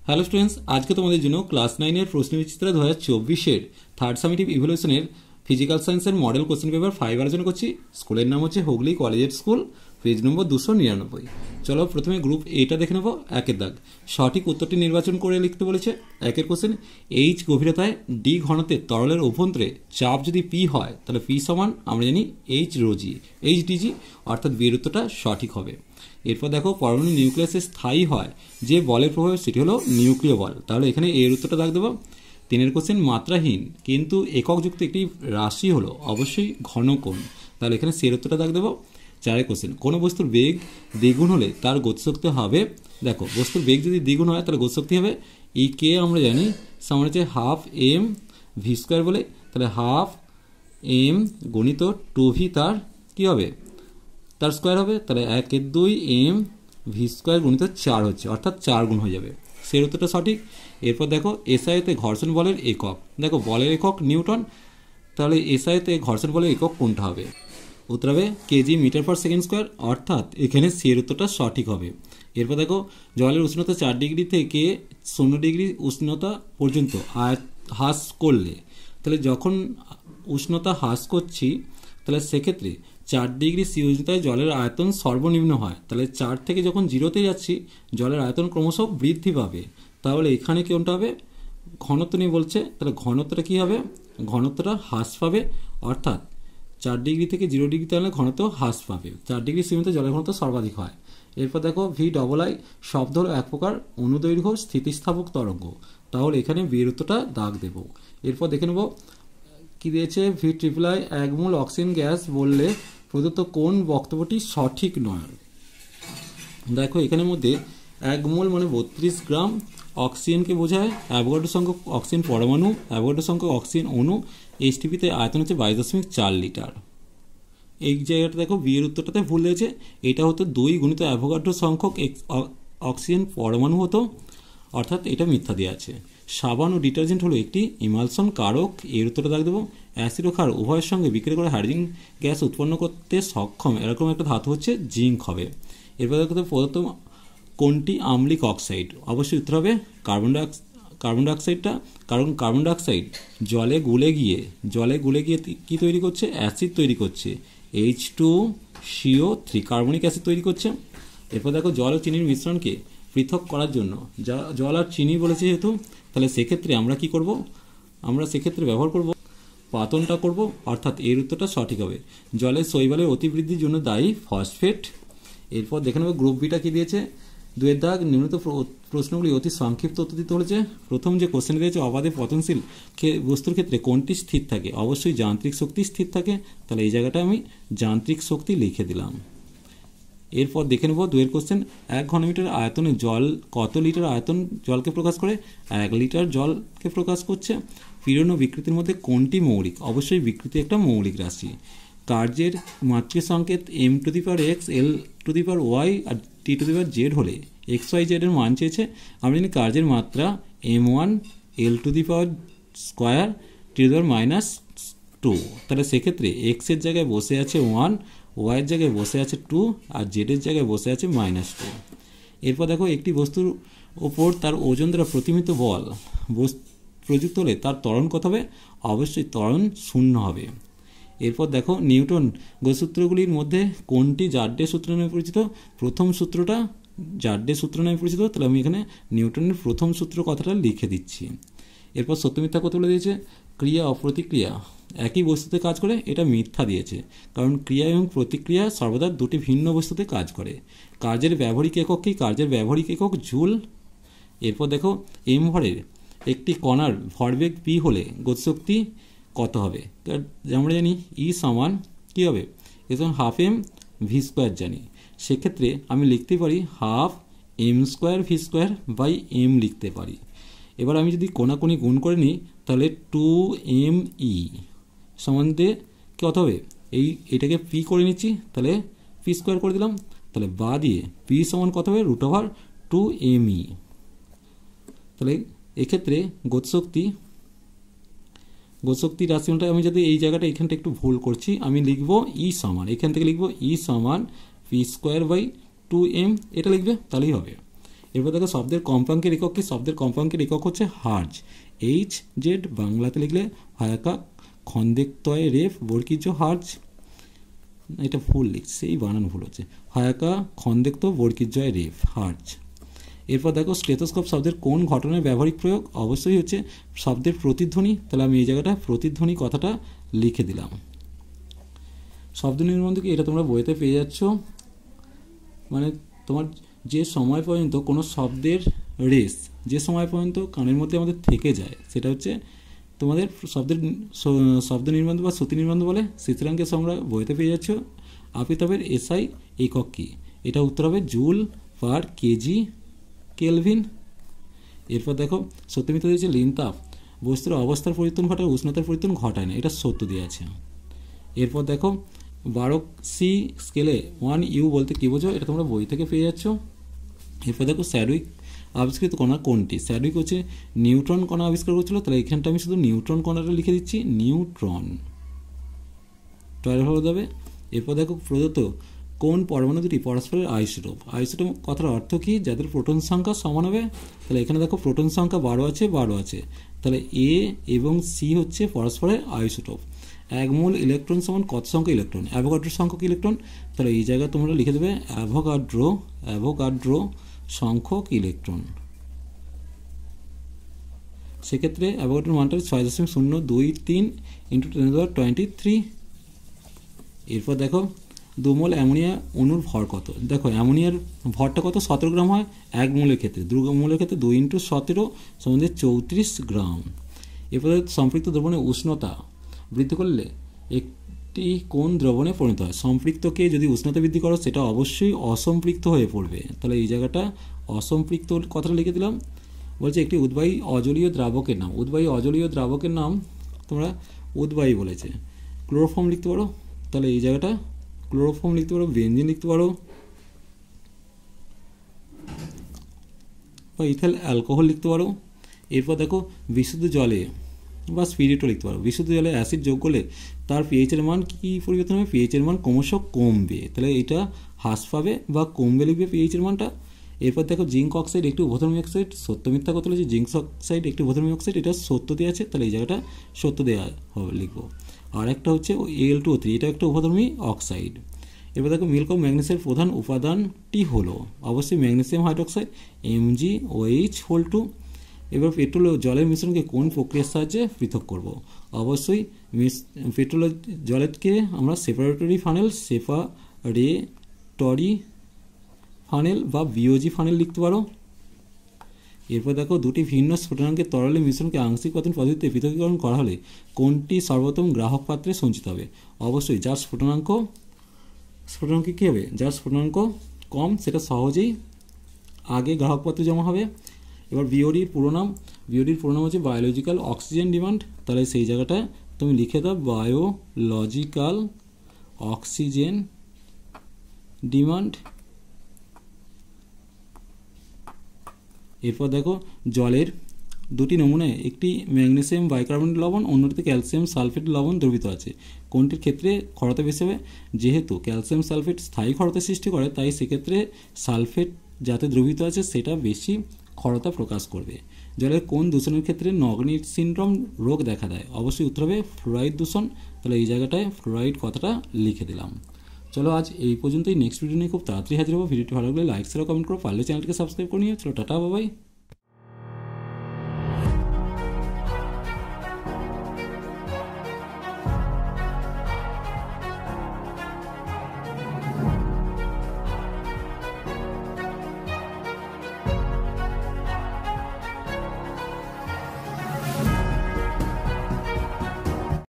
Hello students, আজকে তোমাদের জন্য ক্লাস 9 এর প্রশ্নবিচিত্রা 2024 এর থার্ড সামেটিভ ইভ্যালুয়েশনের ফিজিক্যাল সায়েন্সের মডেল কোশ্চেন পেপার 5 আলোচনা করছি। স্কুলের নাম হচ্ছে হুগলি কলেজিয়েট স্কুল, পেজ নম্বর 299। চলো প্রথমে গ্রুপ এটা দেখে নেবো। একের দাগ, সঠিক উত্তরটি নির্বাচন করে লিখতে বলেছে। একের কোশ্চেন, এইচ গভীরতায় ডি ঘনত্বে তরলের অভ্যন্তরে চাপ যদি পি হয় তাহলে পি সমান আমরা জানি এইচ রোজি, এইচ ডিজি, অর্থাৎ বিয়ের উত্তরটা সঠিক হবে। এরপর দেখো, পরমাণু নিউক্লিয়াসে স্থায়ী হয় যে বলের প্রভাবে সেটি হলো নিউক্লিয় বল, তাহলে এখানে এর উত্তরটা দাগ দেবো। তিনের কোশ্চেন, মাত্রাহীন কিন্তু এককযুক্ত একটি রাশি হলো অবশ্যই ঘনকোণ, তাহলে এখানে সের উত্তরটা দাগ দেবো। চারের কোশ্চেন, কোনো বস্তুর বেগ দ্বিগুণ হলে তার গতিশক্তি হবে, দেখো বস্তুর বেগ যদি দ্বিগুণ হয় তাহলে গতিশক্তি হবে ই কে আমরা জানি সমান হচ্ছে হাফ এম ভি স্কোয়ার বলে, তাহলে হাফ এম গণিত 2v তার কী হবে তার স্কোয়ার হবে, তাহলে 1/2 এম ভি স্কোয়ার গুণিত 4 হচ্ছে, অর্থাৎ 4 গুণ হয়ে যাবে। সেই উত্তরটা সঠিক। এরপর দেখো, এসআইতে ঘর্ষণ বলের একক, দেখো বলের একক নিউটন, তাহলে এসআইতে ঘর্ষণ বলের একক কোনটা হবে? উত্তর হবে kg metre per second square, অর্থাৎ এখানে সেই উত্তরটা সঠিক হবে। এরপর দেখো, জলের উষ্ণতা 4 ডিগ্রি থেকে 0 ডিগ্রি উষ্ণতা পর্যন্ত হ্রাস করলে, তাহলে যখন উষ্ণতা হ্রাস করছি তাহলে সেক্ষেত্রে 4 ডিগ্রি সি উষ্ণতায় জলের আয়তন সর্বনিম্ন হয়, তাহলে 4 থেকে যখন 0-তে যাচ্ছি জলের আয়তন ক্রমশ বৃদ্ধি পাবে, তাহলে এখানে কোনটা হবে? ঘনত্ব নিয়ে বলছে, তাহলে ঘনত্বটা কী হবে? ঘনত্বটা হ্রাস পাবে, অর্থাৎ 4 ডিগ্রি থেকে 0 ডিগ্রি তাহলে ঘনত্ব হ্রাস পাবে। 4 ডিগ্রি সীমিত জলের ঘনত্ব সর্বাধিক হয়। এরপর দেখো, VII শব্দ হলো এক প্রকার অনুদৈর্ঘ্য স্থিতিস্থাপক তরঙ্গ, তাহলে এখানে বিয়ের উত্তরটা দাগ দেব। এরপর দেখে নেব কী দিয়েছে। VIII এক মোল অক্সিজেন গ্যাস বললে প্রদত্ত কোন বক্তব্যটি সঠিক নয়? দেখো এখানের মধ্যে 1 মোল মানে 32 গ্রাম অক্সিজেনকে বোঝায়, অ্যাভোগাড্রো সংখ্যক অক্সিজেন পরমাণু, অ্যাভোগাড্রো সংখ্যক অক্সিজেন অণু, এইচটিপিতে আয়তন হচ্ছে 22.4 লিটার। এই জায়গাটা দেখো বিয়ের উত্তরটাতে ভুল হয়েছে, এটা হতো 2 গুণিত অ্যাভোগাড্রো সংখ্যক অক্সিজেন পরমাণু হতো, অর্থাৎ এটা মিথ্যা দেওয়া আছে। সাবান ও ডিটারজেন্ট হলো একটি ইমালশন কারক, এর উত্তরটা দাগ দেবো। অ্যাসিড ও ক্ষার উভয়ের সঙ্গে বিক্রিয়া করে হাইড্রোজেন গ্যাস উৎপন্ন করতে সক্ষম এরকম একটা ধাতু হচ্ছে জিঙ্ক হবে। এরপর দেখো পদার্থ কোনটি আম্লিক অক্সাইড? অবশ্যই উত্তর হবে কার্বন ডাইঅক্সাইডটা, কারণ কার্বন ডাইঅক্সাইড জলে গুলে গিয়ে কী তৈরি করছে? অ্যাসিড তৈরি করছে, H2CO3 কার্বনিক অ্যাসিড তৈরি করছে। এরপর দেখো, জল ও চিনির মিশ্রণকে পৃথক করার জন্য জল আর চিনি বলেছে যেহেতু, তাহলে সেক্ষেত্রে আমরা কি করব? আমরা সেক্ষেত্রে ব্যবহার করব পাতনটা করব, অর্থাৎ এর উত্তরটা সঠিক হবে। জলের শৈবালের অতিবৃদ্ধির জন্য দায়ী ফসফেট। এরপর দেখে নেব গ্রুপ বিটা কী দিয়েছে। 2 দাগ, নিম্নত প্রশ্নগুলি অতি সংক্ষিপ্ত উত্তর দিতে বলেছে। প্রথম যে কোশ্চেন দিয়েছে, অবাধে পতনশীল বস্তুর ক্ষেত্রে কোনটি স্থির থাকে? অবশ্যই যান্ত্রিক শক্তি স্থির থাকে, তাহলে এই জায়গাটা আমি যান্ত্রিক শক্তি লিখে দিলাম। এরপর দেখে নেব 2 কোশ্চেন, 1 ঘনমিটার আয়তনে জল কত লিটার আয়তন জলকে প্রকাশ করে? 1 লিটার জলকে প্রকাশ করছে। পীড়ন ও বিকৃতির মধ্যে কোনটি মৌলিক? অবশ্যই বিকৃতি একটা মৌলিক রাশি। কার্যের মাতৃ সংকেত m⁴x l⁴y আর t⁴z হলে xyz এর মান চেয়েছে। আমরা জানি কার্যের মাত্রা m1 l⁴² t⁻², তাহলে সেক্ষেত্রে x এর জায়গায় বসে আছে 1, y এর জায়গায় বসে আছে 2 আর z এর জায়গায় বসে আছে -2। এরপর দেখো, একটি বস্তুর ওপর তার ওজন দ্বারা প্রতিমিত বল প্রযুক্ত হলে তার ত্বরণ কত হবে? অবশ্যই ত্বরণ 0 হবে। এরপর দেখো, নিউটন গতিসূত্রগুলির মধ্যে কোনটি জারডে সূত্র নামে পরিচিত? প্রথম সূত্রটা জারডে সূত্র নামে পরিচিত, তাহলে আমি এখানে নিউটনের প্রথম সূত্র কথাটা লিখে দিচ্ছি। এরপর সত্য মিথ্যা কত বলে দিয়েছে। ক্রিয়া অপ্রতিক্রিয়া একই বস্তুতে কাজ করে, এটা মিথ্যা দিয়েছে, কারণ ক্রিয়া এবং প্রতিক্রিয়া সর্বদা দুটি ভিন্ন বস্তুতে কাজ করে। কার্যের ব্যবহারিক একক কি? কার্যের ব্যবহারিক একক জুল। এরপর দেখো, এম ভরের একটি কণার ভরবেগ পি হলে গতিশক্তি কত হবে? আমরা জানি ই সমান কী হবে? এখন হাফ এম ভি স্কোয়ার জানি, সেক্ষেত্রে আমি লিখতে পারি হাফ m² v²/m লিখতে পারি। এবার আমি যদি কোনাকুনি গুণ করে নিই তাহলে 2me সমান দিয়ে কত হবে? এটাকে পি করে নিচ্ছি, তাহলে p² করে দিলাম, তাহলে বা দিয়ে p সমান কত হবে? √2me। তাহলে এক্ষেত্রে গতিশক্তি রাশিটা আমি যদি এই জায়গাটা এখানটা একটু ভুল করছি, আমি লিখব ই সমান, এখান থেকে লিখব ই সমান p²/2m, এটা লিখবে তাহলেই হবে। এরপর দেখো শব্দের কম্পাঙ্কের একক কি? শব্দের কম্পাঙ্কের একক হচ্ছে হার্জ। এইচ জেড বাংলাতে লিখলে হায়াকা খন্দেকতয় রেফ বর্গীজ হার্জ, এটা ভুল লিখছে, এই বানানো ভুল হচ্ছে, হায়াকা খন্দেক্ত বর্গীজয় রেফ হার্জ। এরপর দেখো স্টেথোস্কোপ শব্দের কোন ঘটনায় ব্যবহারিক প্রয়োগ? অবশ্যই হচ্ছে শব্দের প্রতিধ্বনি, তাহলে আমি এই জায়গাটা প্রতিধ্বনি কথাটা লিখে দিলাম। শব্দ নির্বন্ধ কি? এটা তোমরা বইতে পেয়ে যাচ্ছ, মানে তোমার যে সময় পর্যন্ত কোনো শব্দের রেস যে সময় পর্যন্ত কানের মধ্যে আমাদের থেকে যায় সেটা হচ্ছে তোমাদের শব্দ নির্বন্ধ বা শ্রুতি নির্বন্ধ বলে। শীতরাঙ্কে তোমরা বইতে পেয়ে যাচ্ছ। আপিতবের এসআই একক কি? এটা উত্তর হবে জুল পার কেজি কেলভিন। এরপর দেখো সত্যমিথ্যা দিয়েছে লিনতাপ বস্তুর অবস্থার পরিবর্তন ঘটায় উষ্ণতার পরিবর্তন ঘটায় না, এটা সত্য দিয়ে আছে। এরপর দেখো বারক সি স্কেলে 1U বলতে কী বোঝো? এটা তোমরা বই থেকে পেয়ে যাচ্ছ। এরপর দেখো স্যাডউইক আবিষ্কৃত কণা কোনটি? স্যাডউইক হচ্ছে নিউট্রন কণা আবিষ্কার করেছিল, তাহলে এখানটা আমি শুধু নিউট্রন কণাটা লিখে দিচ্ছি, নিউট্রন, টয়লেট হয়ে যাবে। এরপর দেখো প্রদত্ত কোন পরমাণু দুটি পরস্পরের আইসোটোপ? আইসোটোপ কথার অর্থ কি? যাদের প্রোটন সংখ্যা সমান হবে। তাহলে এখানে দেখো প্রোটন সংখ্যা 12 আছে, তাহলে এ এবং সি হচ্ছে পরস্পরের আইসোটোপ। এক মোল ইলেকট্রন সমান কত সংখ্যক ইলেকট্রন? অ্যাভোগাড্রো সংখ্যক ইলেকট্রন, তাহলে এই জায়গায় তোমরা লিখে দেবে অ্যাভোগাড্রো সংখ্যক ইলেকট্রন। সেক্ষেত্রে অ্যাভোগাড্রোর মানটা 6.023 × 10⁻23। এরপর দেখো 2 মোল অ্যামোনিয়া অণুর ভর কত? দেখো অ্যামোনিয়ার ভরটা কত? 17 গ্রাম হয় 1 মোলের ক্ষেত্রে। 2 মোলের ক্ষেত্রে 2 × 17 = 34 গ্রাম। এরপরে সম্পৃক্ত দ্রবণের উষ্ণতা বৃদ্ধি করলে একটি কোন দ্রবণে পরিণত হয়? সম্পৃক্তকে যদি উষ্ণতা বৃদ্ধি করো সেটা অবশ্যই অসম্পৃক্ত হয়ে পড়বে, তাহলে এই জায়গাটা অসম্পৃক্ত কথাটা লিখে দিলাম। বলছে একটি উদ্বায়ী অজলীয় দ্রাবকের নাম। উদ্বায়ী অজলীয় দ্রাবকের নাম তোমরা উদ্বায়ী বলেছে। ক্লোরোফর্ম লিখতে পারো, তাহলে এই জায়গাটা ক্লোরোফর্ম লিখতে পারো, বেনজিন লিখতে পারো, বা ইথাইল অ্যালকোহল লিখতে পারো। এরপর দেখো বিশুদ্ধ জলে বা স্পিরিটও লিখতে পারো। বিশুদ্ধ জলে অ্যাসিড যোগ করলে তার পিএইচের মান কী পরিবর্তন হবে? পিএইচের মান ক্রমশ কমবে, তাহলে এটা হ্রাস পাবে বা কমবে লিখবে পিএইচের মানটা। এরপর দেখো জিঙ্ক অক্সাইড একটি উভধর্মী অক্সাইড। সত্য মিথ্যা কত হচ্ছে? জিঙ্ক অক্সাইড একটি উভধর্মী অক্সাইড, এটা সত্য দেওয়া আছে, তাহলে এই জায়গাটা সত্য দেওয়া হবে লিখবো। আর একটা হচ্ছে Al2O3, এটা একটা উভধর্মী অক্সাইড। এবার দেখো মিল্ক অফ ম্যাগনেসিয়ামের প্রধান উপাদানটি হলো অবশ্যই ম্যাগনেসিয়াম হাইড্রোক্সাইড MgOH2। এবার পেট্রোল ও জলের মিশ্রণকে কোন প্রক্রিয়ার সাহায্যে পৃথক করব? অবশ্যই পেট্রোল ও জলকে আমরা সেপারেটরি ফানেল বা বিওজি ফানেল লিখতে পারো। এরপর দেখো দুটি ভিন্ন স্ফুটনাঙ্কের তরলের মিশ্রণকে আংশিক পতন পদ্ধতিতে পৃথকীকরণ করা হলে কোনটি সর্বোত্তম গ্রাহক পাত্রে সঞ্চিত হবে? অবশ্যই যার স্ফুটনাঙ্ক কী হবে? যার স্ফুটনাঙ্ক কম সেটা সহজেই আগে গ্রাহক পাত্রে জমা হবে। এবার বিওডির পুরো নাম হচ্ছে বায়োলজিক্যাল অক্সিজেন ডিমান্ড, তাহলে সেই জায়গাটা তুমি লিখে দাও বায়োলজিক্যাল অক্সিজেন ডিমান্ড। এরপর দেখো জলের দুটি নমুনায় একটি ম্যাগনেসিয়াম বাইকার্বনেট লবণ, অন্যটিতে ক্যালসিয়াম সালফেট লবণ দ্রবীত আছে, কোনটির ক্ষেত্রে খরতা বেশি হবে? যেহেতু ক্যালসিয়াম সালফেট স্থায়ী খরতা সৃষ্টি করে তাই সেক্ষেত্রে সালফেট যাতে দ্রবীত আছে সেটা বেশি খরতা প্রকাশ করবে। জলের কোন দূষণের ক্ষেত্রে নগনিট সিনড্রোম রোগ দেখা দেয়? অবশ্যই উত্তর হবে ফ্লোরাইড দূষণ, তাহলে এই জায়গাটায় ফ্লোরাইড কথাটা লিখে দিলাম। চলো আজ এই পর্যন্তই, নেক্সট ভিডিও নিয়ে খুব তাড়াতাড়ি হাজির হবো। ভিডিওটি ভালো লাগলে লাইক শেয়ার কমেন্ট করো, পারলে চ্যানেলটিকে সাবস্ক্রাইব করে নিও। চলো টাটা, বাই বাই।